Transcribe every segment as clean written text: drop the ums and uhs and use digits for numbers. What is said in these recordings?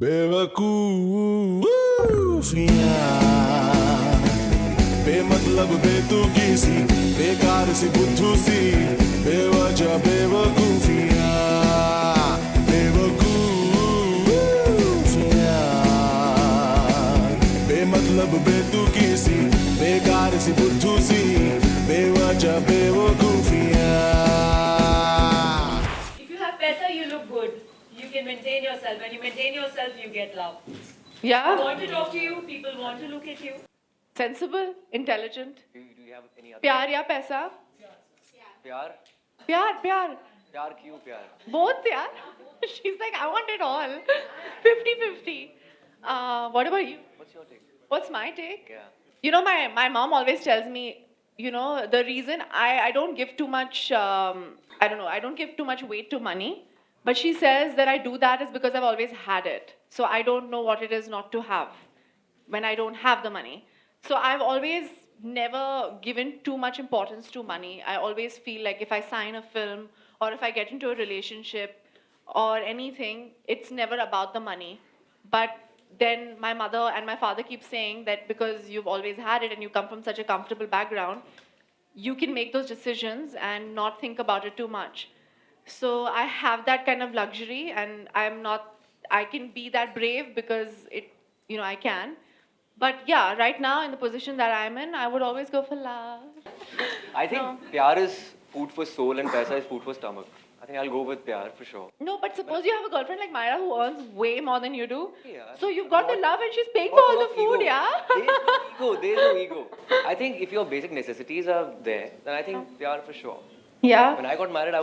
बेवकूफियां बेमतलब बेतुकी सी बेकार सी बुद्धू सी बेवजह बेवकूफियां बेवकूफियां बेमतलब बेतुकी सी बेकार सी बुद्धू सी बेवजह बेवकूफियां. If you have paisa, you look good. You can maintain yourself. When you maintain yourself, you get love. Yeah. People want to talk to you. People want to look at you. Sensible, intelligent. Do you have any other? प्यार या पैसा? प्यार प्यार प्यार प्यार क्यों प्यार? both यार. She's like, I want it all. 50-50. What about you? What's your take? What's my take? Yeah. You know, my mom always tells me, you know, the reason I don't give too much, I don't know, I don't give too much weight to money. But she says that I do that is because I've always had it. So I don't know what it is not to have when I don't have the money. So I've always never given too much importance to money. I always feel like if I sign a film or if I get into a relationship or anything, it's never about the money. But then my mother and my father keep saying that because you've always had it and you come from such a comfortable background, you can make those decisions and not think about it too much. So I have that kind of luxury and I can be that brave because I can. But yeah, right now in the position that I'm in, I would always go for love. I think pyar is food for soul and paisa is food for stomach. I think I'll go with pyar for sure. No, but suppose you have a girlfriend like Myra who earns way more than you do. Yeah, So you've got the not- love and she's paying for all the Not food, ego. yeah? There is no ego. I think if your basic necessities are there, then I think pyar for sure. Yeah. When I got married, I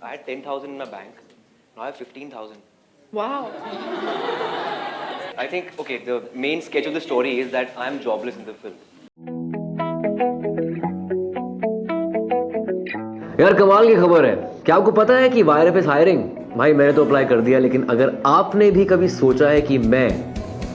had 10,000 in my bank. Now I have 15,000. Wow. I think, okay, the main sketch of the story is that I'm jobless in the film. यार कमाल की खबर है. क्या आपको पता है कि वायरएफ इज हायरिंग? भाई मैंने तो अप्लाई कर दिया, लेकिन अगर आपने भी कभी सोचा है कि मैं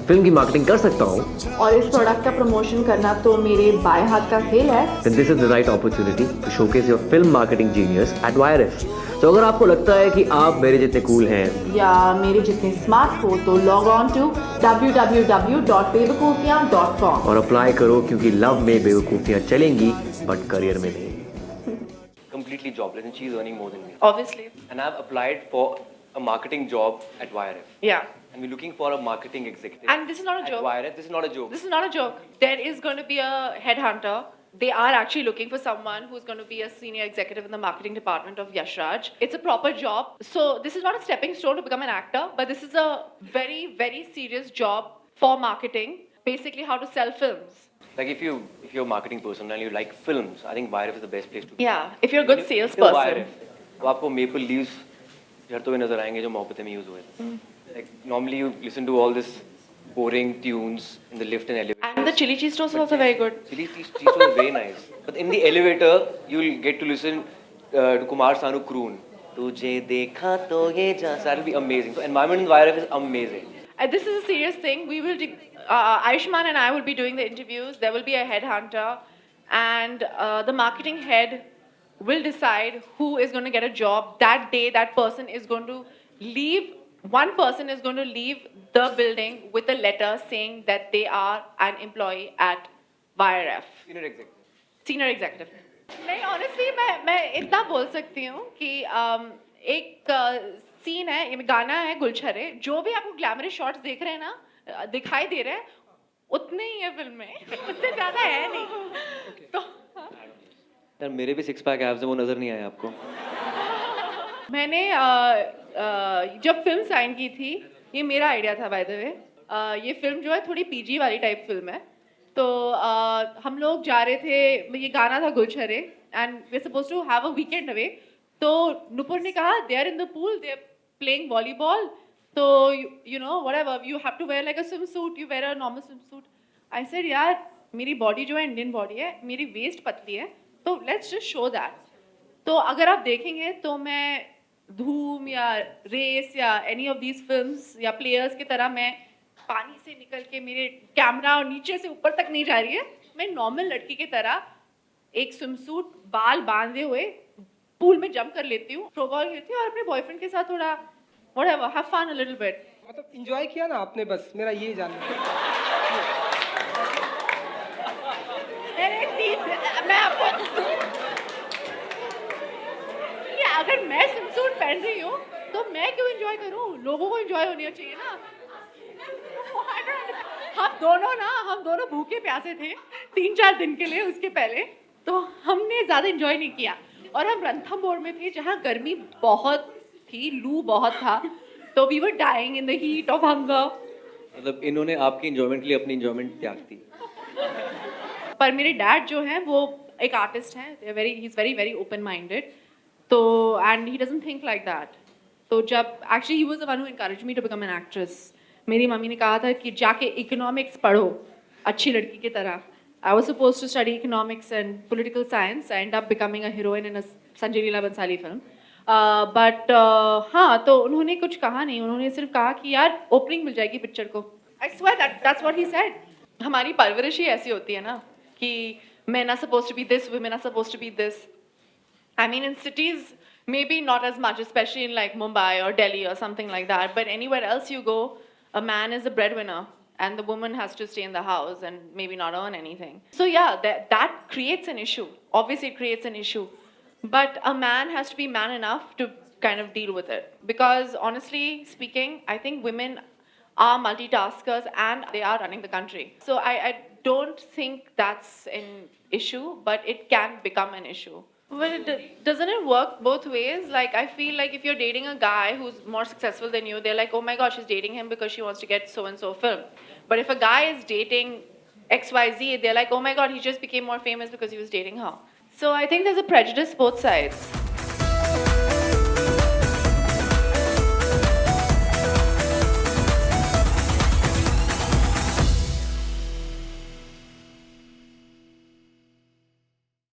फिल्म की मार्केटिंग कर सकता हूँ और इस प्रोडक्ट का प्रमोशन करना तो मेरे बाएं हाथ का खेल है, then this is the right opportunity to showcase your film marketing genius at YRF. तो अगर आपको लगता है कि आप मेरे जितने कूल हैं या मेरे जितने स्मार्ट हो तो लॉग ऑन टू www.bewakufiyan.com और अप्लाई करो, क्योंकि लव में बेवकूफ़ियाँ चलेंगी बट करियर में नहीं. Completely jobless and she's earning more than me. Obviously. And I've applied for a marketing job at YRF. Yeah. And we're looking for a marketing executive. And this is not a at joke. YRF, this is not a joke. This is not a joke. There is going to be a headhunter. They are actually looking for someone who's going to be a senior executive in the marketing department of Yash Raj. It's a proper job. So this is not a stepping stone to become an actor, but this is a very, very serious job for marketing. Basically, how to sell films. Like if you're a marketing person and you like films, I think YRF is the best place to be. Yeah, if you're a good Till salesperson. YRF, तो आपको maple leaves झड़ते हुए नजर आएंगे जो मोहब्बतें में use हुए थे. Like normally you listen to all this boring tunes in the lift and elevator. And the chili cheese toast is also very good. Chili cheese toast was very nice. But in the elevator, you'll get to listen to Kumar Sanu croon. तुझे देखा तो ये जहाँ. That'll be amazing. So environment in YRF is amazing. This is a serious thing. We will, Ayushman and I will be doing the interviews. There will be a headhunter, and the marketing head will decide who is going to get a job. That day, that person is going to leave. One person is going to leave the building with a letter saying that they are an employee at YRF. Senior executive. Senior executive. नहीं, honestly, मैं इतना बोल सकती हूँ कि एक scene है, ये गाना है गुलछरे, जो भी आपको ग्लैमरस शॉट्स देख रहे हैं ना, दिखाई दे रहे हैं, उतने ही है फिल्म में, उससे ज़्यादा है नहीं. तो यार मेरे भी सिक्स पैक एब्स हैं, वो नजर नहीं आए आपको. मैंने जब फिल्म साइन की थी, ये मेरा आइडिया था बाय द वे. ये फिल्म जो है थोड़ी पीजी वाली टाइप फिल्म है. तो हम लोग जा रहे थे, ये गाना था Gulchharre and we are supposed to have a weekend away. तो नुपुर ने कहा they are in the pool, they are playing volleyball, तो you know whatever, you have to wear like a swim suit, you wear a normal swim suit. I said यार मेरी body जो है Indian body है, मेरी waste पतली है, तो लेट्स जस्ट शो दैट. तो अगर आप देखेंगे तो मैं धूम या रेस या एनी ऑफ दीज फिल्म्स या प्लेयर्स की तरह मैं पानी से निकल के मेरे कैमरा और नीचे से ऊपर तक नहीं जा रही है. मैं नॉर्मल लड़की की तरह एक स्विमसूट बाल बांधे हुए पूल में जंप कर लेती हूँ, थ्रो बॉल खेलती हूँ और अपने बॉयफ्रेंड के साथ थोड़ा whatever, have fun a little bit. मतलब इंजॉय किया ना आपने, बस मेरा ये जानना है। अरे प्लीज, मैं आपको ये अगर मैं स्विमसूट पहन रही हूँ तो मैं क्यों एंजॉय करूँ? लोगों को एंजॉय होनी चाहिए ना। हम दोनों भूखे प्यासे थे 3-4 दिन के लिए उसके पहले, तो हमने ज़्यादा एंजॉय नहीं किया। और हम रणथंभौर में थे जहाँ गर्मी बहुत थी, लू बहुत था, तो we were dying in the heat of hunger. मतलब इन्होंने आपकी इंजॉयमेंट के लिए अपनी इंजॉयमेंट त्याग दी। पर मेरे डैड जो हैं वो एक आर्टिस्ट हैं, he is very very open minded, तो and he doesn't think like that. तो जब actually he was the one who encourage me to become an actress. मेरी मम्मी ने कहा था कि जाके इकोनॉमिक्स पढ़ो अच्छी लड़की की तरह। I was supposed to study economics and political science, I end up becoming a heroine in a Sanjay Leela Bhansali film. But हाँ, तो उन्होंने कुछ कहा नहीं, उन्होंने सिर्फ कहा कि यार ओपनिंग मिल जाएगी पिक्चर को। I swear that's what he said. हमारी परवरिश ही ऐसी होती है ना कि men are supposed to be this, women are supposed to be this. I mean, in cities, maybe not as much, especially in like Mumbai or Delhi or something like that. But anywhere else you go, a man is a breadwinner and the woman has to stay in the house and maybe not earn anything. So yeah, that creates an issue. Obviously, it creates an issue. But a man has to be man enough to kind of deal with it. Because honestly speaking, I think women are multitaskers and they are running the country. So I don't think that's an issue, but it can become an issue. Well, doesn't it work both ways? Like, I feel like if you're dating a guy who's more successful than you, they're like, oh my gosh, she's dating him because she wants to get so-and-so film. But if a guy is dating XYZ, they're like, oh my god, he just became more famous because he was dating her. So I think there's a prejudice both sides.